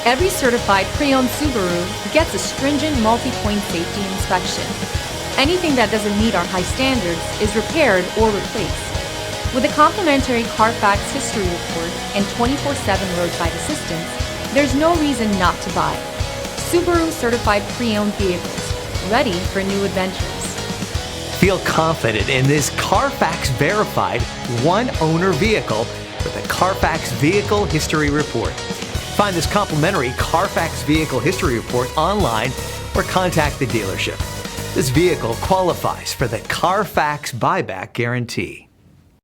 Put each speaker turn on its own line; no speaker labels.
Every certified pre-owned Subaru gets a stringent multi-point safety inspection. Anything that doesn't meet our high standards is repaired or replaced. With a complimentary Carfax history report and 24/7 roadside assistance, there's no reason not to buy. Subaru certified pre-owned vehicles, ready for new adventures.
Feel confident in this Carfax verified one-owner vehicle with a Carfax Vehicle History Report. Find this complimentary Carfax Vehicle History Report online or contact the dealership. This vehicle qualifies for the Carfax Buyback Guarantee.